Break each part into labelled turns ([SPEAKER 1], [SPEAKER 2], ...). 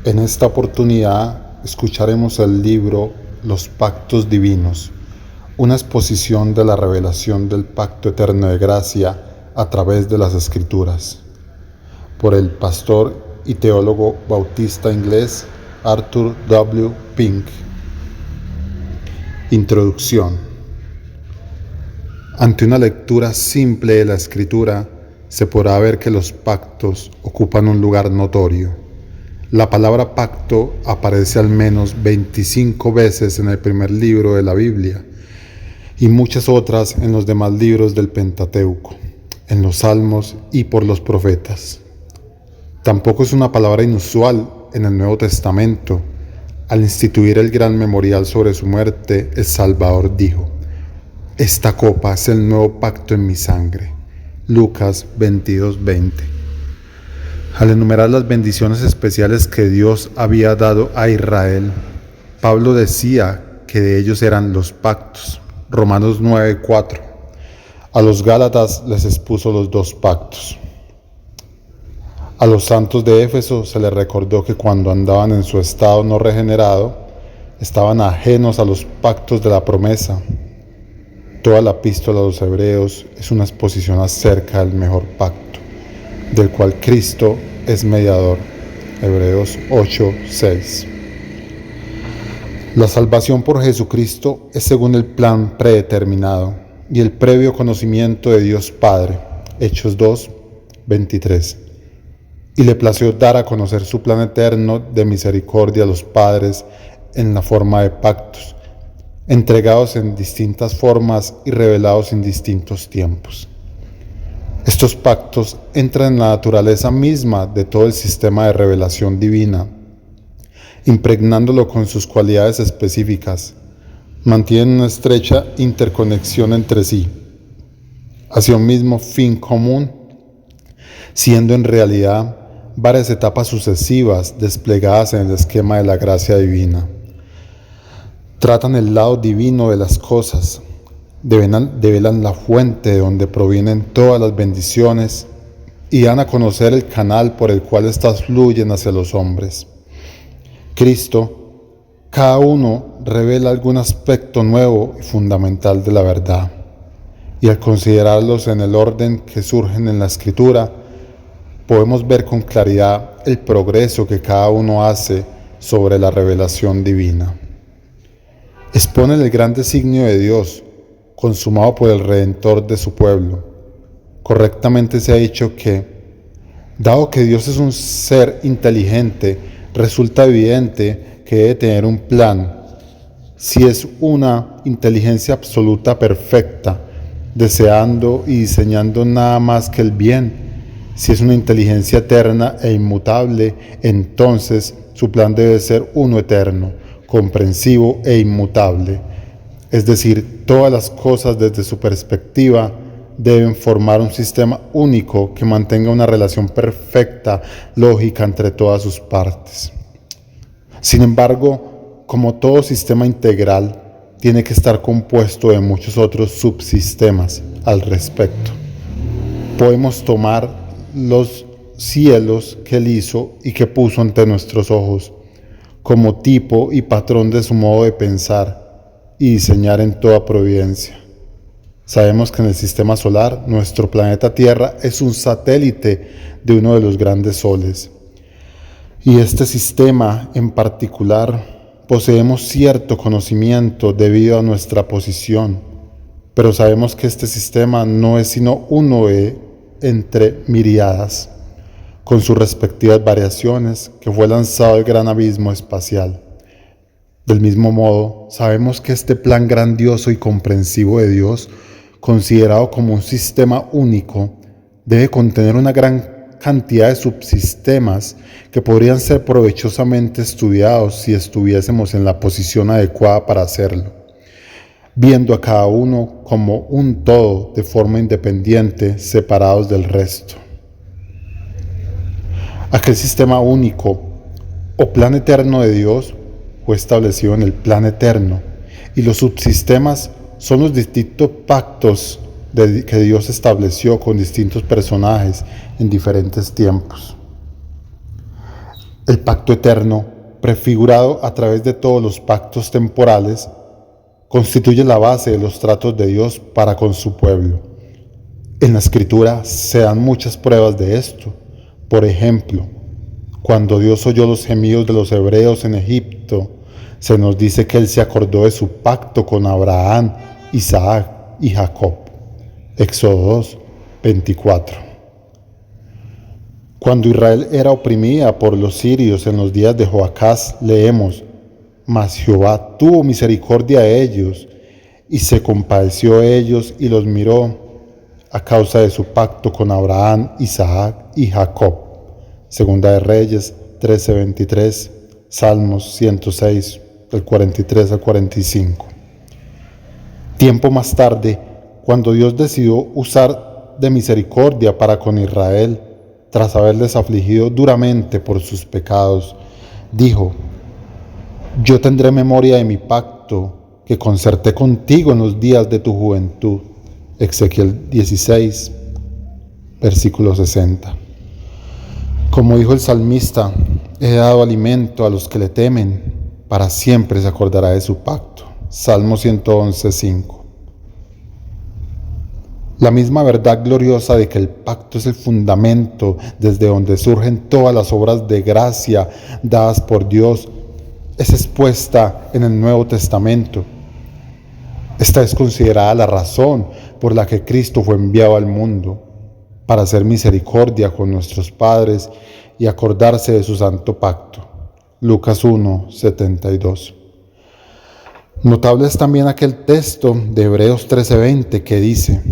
[SPEAKER 1] En esta oportunidad escucharemos el libro Los Pactos Divinos, una exposición de la revelación del Pacto Eterno de Gracia a través de las Escrituras, por el pastor y teólogo bautista inglés Arthur W. Pink. Introducción. Ante una lectura simple de la Escritura, se podrá ver que los pactos ocupan un lugar notorio. La palabra pacto aparece al menos 25 veces en el primer libro de la Biblia y muchas otras en los demás libros del Pentateuco, en los Salmos y por los profetas. Tampoco es una palabra inusual en el Nuevo Testamento. Al instituir el gran memorial sobre su muerte, el Salvador dijo: «Esta copa es el nuevo pacto en mi sangre». Lucas 22:20. Al enumerar las bendiciones especiales que Dios había dado a Israel, Pablo decía que de ellos eran los pactos. Romanos 9:4. A los Gálatas les expuso los dos pactos. A los santos de Éfeso se les recordó que cuando andaban en su estado no regenerado, estaban ajenos a los pactos de la promesa. Toda la epístola a los Hebreos es una exposición acerca del mejor pacto, del cual Cristo es mediador. Hebreos 8:6. La salvación por Jesucristo es según el plan predeterminado y el previo conocimiento de Dios Padre. Hechos 2:23. Y le plació dar a conocer su plan eterno de misericordia a los padres en la forma de pactos, entregados en distintas formas y revelados en distintos tiempos. Estos pactos entran en la naturaleza misma de todo el sistema de revelación divina, impregnándolo con sus cualidades específicas. Mantienen una estrecha interconexión entre sí, hacia un mismo fin común, siendo en realidad varias etapas sucesivas desplegadas en el esquema de la gracia divina. Tratan el lado divino de las cosas, develan la fuente de donde provienen todas las bendiciones y dan a conocer el canal por el cual éstas fluyen hacia los hombres. Cristo, cada uno revela algún aspecto nuevo y fundamental de la verdad, y al considerarlos en el orden que surgen en la Escritura, podemos ver con claridad el progreso que cada uno hace sobre la revelación divina. Exponen el gran designio de Dios, consumado por el Redentor de su pueblo. Correctamente se ha dicho que, dado que Dios es un ser inteligente, resulta evidente que debe tener un plan. Si es una inteligencia absoluta perfecta, deseando y diseñando nada más que el bien, si es una inteligencia eterna e inmutable, entonces su plan debe ser uno eterno, comprensivo e inmutable. Es decir, todas las cosas desde su perspectiva deben formar un sistema único que mantenga una relación perfecta, lógica entre todas sus partes. Sin embargo, como todo sistema integral, tiene que estar compuesto de muchos otros subsistemas al respecto. Podemos tomar los cielos que Él hizo y que puso ante nuestros ojos como tipo y patrón de su modo de pensar y diseñar en toda providencia. Sabemos que en el sistema solar, nuestro planeta Tierra es un satélite de uno de los grandes soles. Y este sistema en particular poseemos cierto conocimiento debido a nuestra posición, pero sabemos que este sistema no es sino uno entre miriadas, con sus respectivas variaciones, que fue lanzado al gran abismo espacial. Del mismo modo, sabemos que este plan grandioso y comprensivo de Dios, considerado como un sistema único, debe contener una gran cantidad de subsistemas que podrían ser provechosamente estudiados si estuviésemos en la posición adecuada para hacerlo, viendo a cada uno como un todo de forma independiente, separados del resto. Aquel sistema único o plan eterno de Dios fue establecido en el plan eterno, y los subsistemas son los distintos pactos que Dios estableció con distintos personajes en diferentes tiempos. El pacto eterno, prefigurado a través de todos los pactos temporales, constituye la base de los tratos de Dios para con su pueblo. En la Escritura se dan muchas pruebas de esto. Por ejemplo, cuando Dios oyó los gemidos de los hebreos en Egipto, se nos dice que Él se acordó de su pacto con Abraham, Isaac y Jacob. Éxodo 2, 24. Cuando Israel era oprimida por los sirios en los días de Joacás, leemos: mas Jehová tuvo misericordia de ellos, y se compadeció de ellos y los miró, a causa de su pacto con Abraham, Isaac y Jacob. Segunda de Reyes 13:23, Salmos 106, del 43 al 45. Tiempo más tarde, cuando Dios decidió usar de misericordia para con Israel, tras haberles afligido duramente por sus pecados, dijo: yo tendré memoria de mi pacto que concerté contigo en los días de tu juventud. Ezequiel 16, versículo 60. Como dijo el salmista: he dado alimento a los que le temen, para siempre se acordará de su pacto. Salmo 111, 5. La misma verdad gloriosa de que el pacto es el fundamento desde donde surgen todas las obras de gracia dadas por Dios es expuesta en el Nuevo Testamento. Esta es considerada la razón por la que Cristo fue enviado al mundo, para hacer misericordia con nuestros padres y acordarse de su santo pacto. Lucas 1, 72. Notable es también aquel texto de Hebreos 13:20 que dice: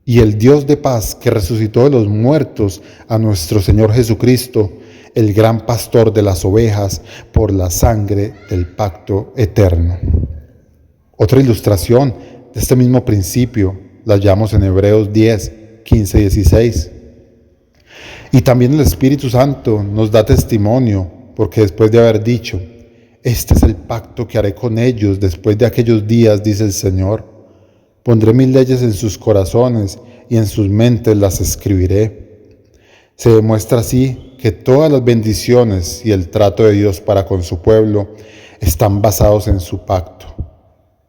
[SPEAKER 1] y el Dios de paz que resucitó de los muertos a nuestro Señor Jesucristo, el gran pastor de las ovejas, por la sangre del pacto eterno. Otra ilustración de este mismo principio la hallamos en Hebreos 10, 15 y 16. Y también el Espíritu Santo nos da testimonio, porque después de haber dicho: este es el pacto que haré con ellos después de aquellos días, dice el Señor. Pondré mis leyes en sus corazones y en sus mentes las escribiré. Se demuestra así que todas las bendiciones y el trato de Dios para con su pueblo están basados en su pacto.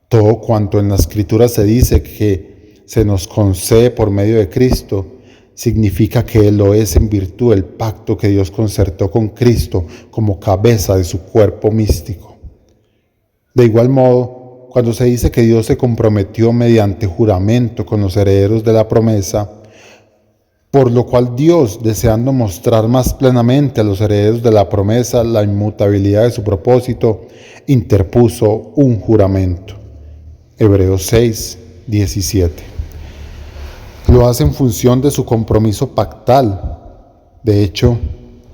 [SPEAKER 1] Todo cuanto en la Escritura se dice que se nos concede por medio de Cristo, significa que Él lo es en virtud del pacto que Dios concertó con Cristo como cabeza de su cuerpo místico. De igual modo, cuando se dice que Dios se comprometió mediante juramento con los herederos de la promesa, por lo cual Dios, deseando mostrar más plenamente a los herederos de la promesa la inmutabilidad de su propósito, interpuso un juramento. Hebreos 6, 17. Lo hace en función de su compromiso pactal. De hecho,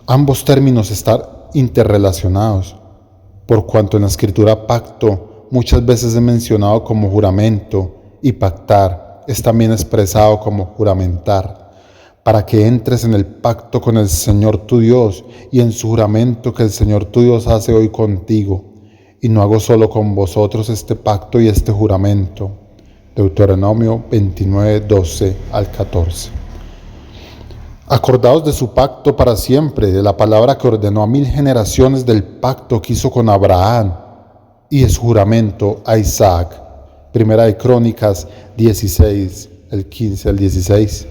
[SPEAKER 1] ambos términos están interrelacionados, por cuanto en la Escritura pacto muchas veces es mencionado como juramento y pactar es también expresado como juramentar, para que entres en el pacto con el Señor tu Dios y en su juramento que el Señor tu Dios hace hoy contigo. Y no hago solo con vosotros este pacto y este juramento. Deuteronomio 29, 12 al 14. Acordaos de su pacto para siempre, de la palabra que ordenó a 1000 generaciones, del pacto que hizo con Abraham y de su juramento a Isaac. Primera de Crónicas 16, el 15 al 16.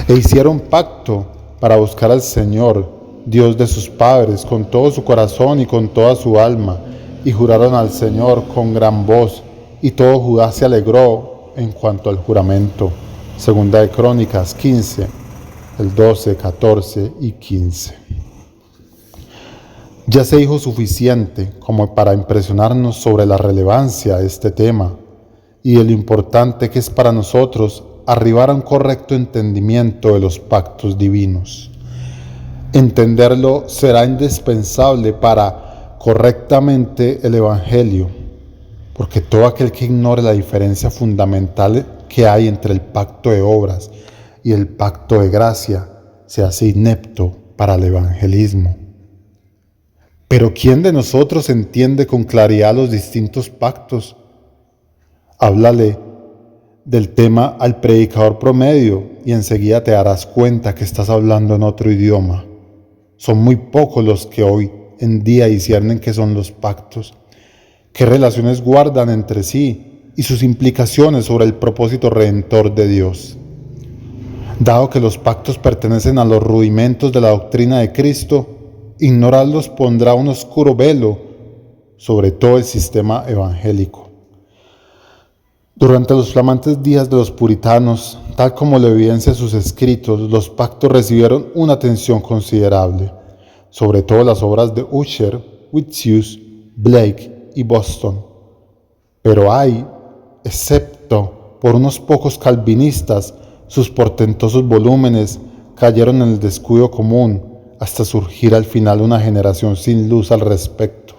[SPEAKER 1] E hicieron pacto para buscar al Señor, Dios de sus padres, con todo su corazón y con toda su alma, y juraron al Señor con gran voz, y todo Judá se alegró en cuanto al juramento. Segunda de Crónicas 15, el 12, 14 y 15. Ya se dijo suficiente como para impresionarnos sobre la relevancia de este tema y de lo importante que es para nosotros arribar a un correcto entendimiento de los pactos divinos. Entenderlo será indispensable para correctamente el Evangelio, porque todo aquel que ignore la diferencia fundamental que hay entre el pacto de obras y el pacto de gracia se hace inepto para el evangelismo. Pero ¿quién de nosotros entiende con claridad los distintos pactos? Háblale del tema al predicador promedio y enseguida te darás cuenta que estás hablando en otro idioma. Son muy pocos los que hoy en día disciernen qué son los pactos, qué relaciones guardan entre sí y sus implicaciones sobre el propósito redentor de Dios. Dado que los pactos pertenecen a los rudimentos de la doctrina de Cristo, ignorarlos pondrá un oscuro velo sobre todo el sistema evangélico. Durante los flamantes días de los puritanos, tal como lo evidencia sus escritos, los pactos recibieron una atención considerable, sobre todo las obras de Ussher, Whitsius, Blake y Boston. Pero hay, excepto por unos pocos calvinistas, sus portentosos volúmenes cayeron en el descuido común hasta surgir al final una generación sin luz al respecto.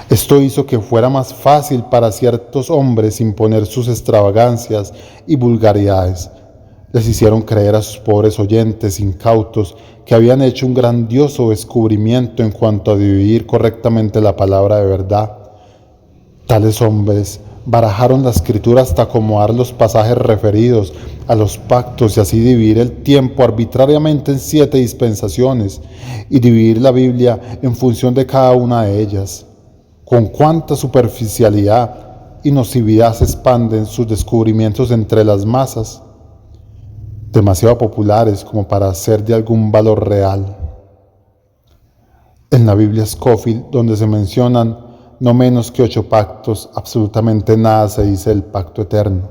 [SPEAKER 1] Esto hizo que fuera más fácil para ciertos hombres imponer sus extravagancias y vulgaridades. Les hicieron creer a sus pobres oyentes incautos que habían hecho un grandioso descubrimiento en cuanto a dividir correctamente la palabra de verdad. Tales hombres barajaron la escritura hasta acomodar los pasajes referidos a los pactos y así dividir el tiempo arbitrariamente en 7 dispensaciones y dividir la Biblia en función de cada una de ellas. Con cuánta superficialidad y nocividad se expanden sus descubrimientos entre las masas, demasiado populares como para ser de algún valor real. En la Biblia Scofield, donde se mencionan no menos que 8 pactos, absolutamente nada se dice del pacto eterno.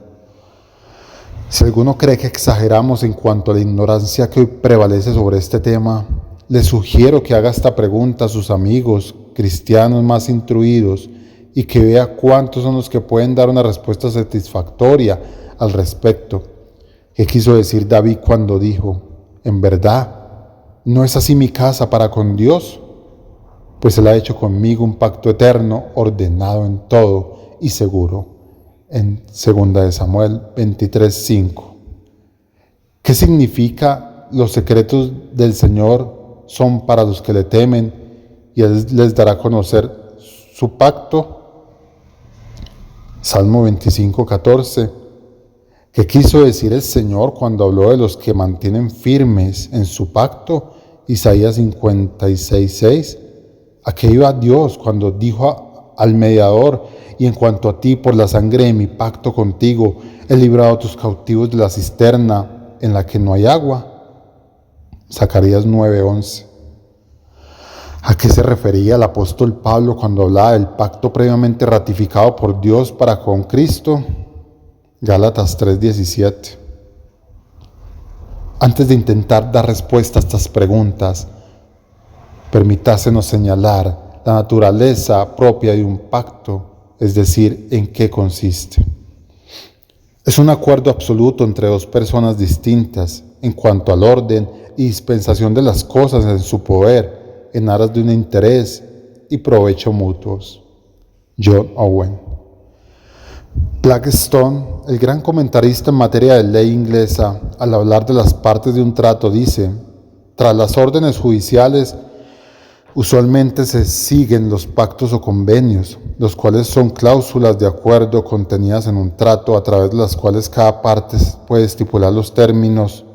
[SPEAKER 1] Si alguno cree que exageramos en cuanto a la ignorancia que hoy prevalece sobre este tema, le sugiero que haga esta pregunta a sus amigos cristianos más instruidos y que vea cuántos son los que pueden dar una respuesta satisfactoria al respecto. ¿Qué quiso decir David cuando dijo: en verdad, ¿no es así mi casa para con Dios? Pues Él ha hecho conmigo un pacto eterno, ordenado en todo y seguro. En 2 Samuel 23:5. ¿Qué significa? Los secretos del Señor son para los que le temen y Él les dará a conocer su pacto. Salmo 25:14. ¿Qué quiso decir el Señor cuando habló de los que mantienen firmes en su pacto? Isaías 56:6. ¿A qué iba Dios cuando dijo al mediador: y en cuanto a ti, por la sangre de mi pacto contigo, he librado a tus cautivos de la cisterna en la que no hay agua? Zacarías 9:11. ¿A qué se refería el apóstol Pablo cuando hablaba del pacto previamente ratificado por Dios para con Cristo? Gálatas 3:17. Antes de intentar dar respuesta a estas preguntas, permítasenos señalar la naturaleza propia de un pacto, es decir, en qué consiste. Es un acuerdo absoluto entre 2 personas distintas en cuanto al orden y dispensación de las cosas en su poder, en aras de un interés y provecho mutuos. John Owen. Blackstone, el gran comentarista en materia de ley inglesa, al hablar de las partes de un trato dice: tras las órdenes judiciales, usualmente se siguen los pactos o convenios, los cuales son cláusulas de acuerdo contenidas en un trato a través de las cuales cada parte puede estipular los términos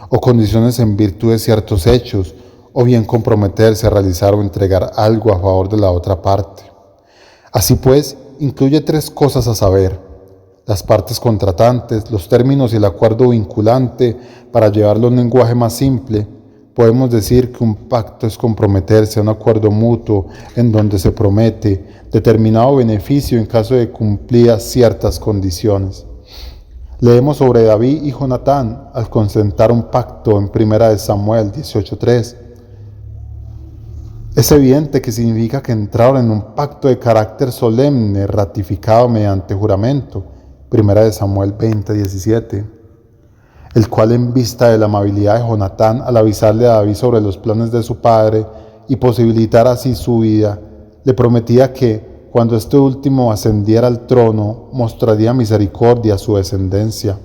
[SPEAKER 1] o condiciones en virtud de ciertos hechos, o bien comprometerse a realizar o entregar algo a favor de la otra parte. Así pues, incluye 3 cosas a saber: las partes contratantes, los términos y el acuerdo vinculante. Para llevarlo a un lenguaje más simple, podemos decir que un pacto es comprometerse a un acuerdo mutuo en donde se promete determinado beneficio en caso de cumplidas ciertas condiciones. Leemos sobre David y Jonatán al concertar un pacto en 1 Samuel 18:3. Es evidente que significa que entraron en un pacto de carácter solemne ratificado mediante juramento, 1 Samuel 20:17. El cual, en vista de la amabilidad de Jonatán al avisarle a David sobre los planes de su padre y posibilitar así su vida, le prometía que, cuando este último ascendiera al trono, mostraría misericordia a su descendencia.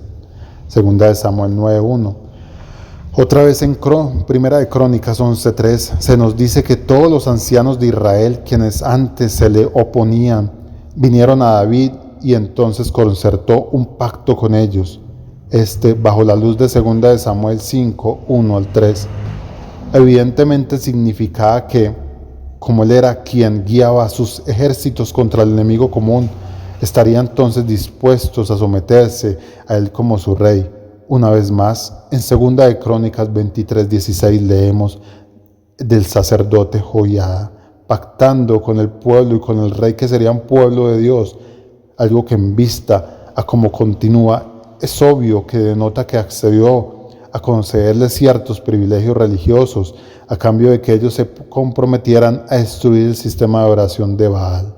[SPEAKER 1] 2 Samuel 9:1. Otra vez en Primera de Crónicas 11:3 se nos dice que todos los ancianos de Israel, quienes antes se le oponían, vinieron a David y entonces concertó un pacto con ellos. Bajo la luz de 2 de Samuel 5:1-3. Evidentemente significaba que, como él era quien guiaba a sus ejércitos contra el enemigo común, estaría entonces dispuestos a someterse a él como su rey. Una vez más, en 2 de Crónicas 23:16 leemos del sacerdote Joiada, pactando con el pueblo y con el rey que sería un pueblo de Dios, algo que en vista a cómo continúa es obvio que denota que accedió a concederle ciertos privilegios religiosos a cambio de que ellos se comprometieran a destruir el sistema de oración de Baal.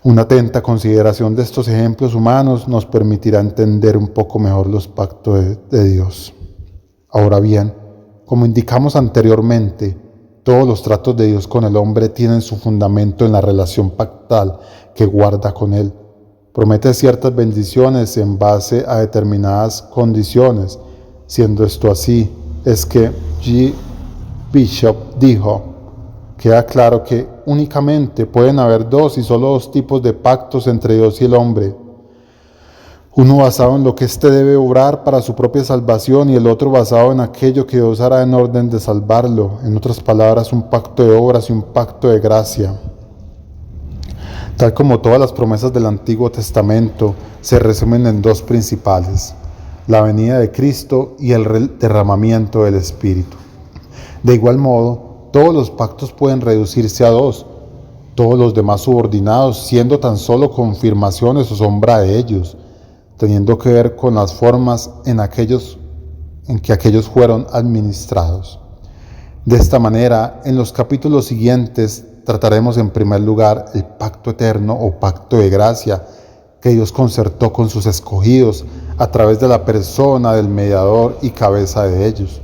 [SPEAKER 1] Una atenta consideración de estos ejemplos humanos nos permitirá entender un poco mejor los pactos de Dios. Ahora bien, como indicamos anteriormente, todos los tratos de Dios con el hombre tienen su fundamento en la relación pactal que guarda con él. Promete ciertas bendiciones en base a determinadas condiciones. Siendo esto así, es que G. Bishop dijo: queda claro que únicamente pueden haber dos y solo dos tipos de pactos entre Dios y el hombre. Uno basado en lo que éste debe obrar para su propia salvación y el otro basado en aquello que Dios hará en orden de salvarlo. En otras palabras, un pacto de obras y un pacto de gracia. Tal como todas las promesas del Antiguo Testamento, se resumen en dos principales: la venida de Cristo y el derramamiento del Espíritu. De igual modo, todos los pactos pueden reducirse a dos, todos los demás subordinados siendo tan solo confirmaciones o sombra de ellos, teniendo que ver con las formas en que aquellos fueron administrados. De esta manera, en los capítulos siguientes trataremos en primer lugar el pacto eterno o pacto de gracia que Dios concertó con sus escogidos a través de la persona del mediador y cabeza de ellos.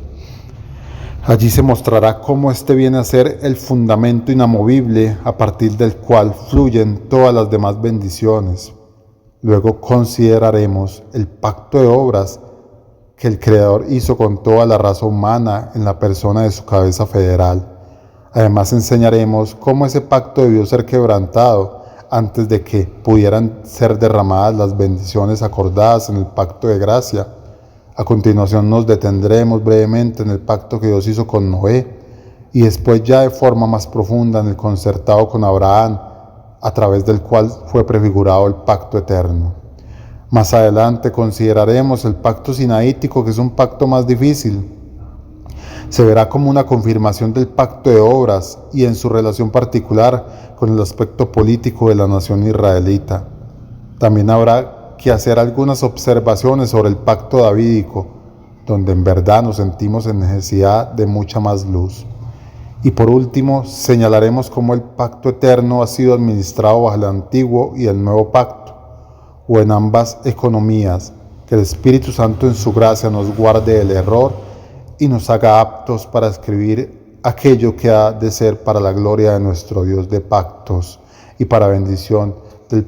[SPEAKER 1] Allí se mostrará cómo este viene a ser el fundamento inamovible a partir del cual fluyen todas las demás bendiciones. Luego consideraremos el pacto de obras que el Creador hizo con toda la raza humana en la persona de su cabeza federal. Además enseñaremos cómo ese pacto debió ser quebrantado antes de que pudieran ser derramadas las bendiciones acordadas en el pacto de gracia. A continuación nos detendremos brevemente en el pacto que Dios hizo con Noé y después ya de forma más profunda en el concertado con Abraham, a través del cual fue prefigurado el pacto eterno. Más adelante consideraremos el pacto sinaítico, que es un pacto más difícil. Se verá como una confirmación del pacto de obras y en su relación particular con el aspecto político de la nación israelita. También habrá que hacer algunas observaciones sobre el pacto davídico, donde en verdad nos sentimos en necesidad de mucha más luz. Y por último, señalaremos cómo el pacto eterno ha sido administrado bajo el antiguo y el nuevo pacto, o en ambas economías. Que el Espíritu Santo en su gracia nos guarde del error y nos haga aptos para escribir aquello que ha de ser para la gloria de nuestro Dios de pactos y para bendición del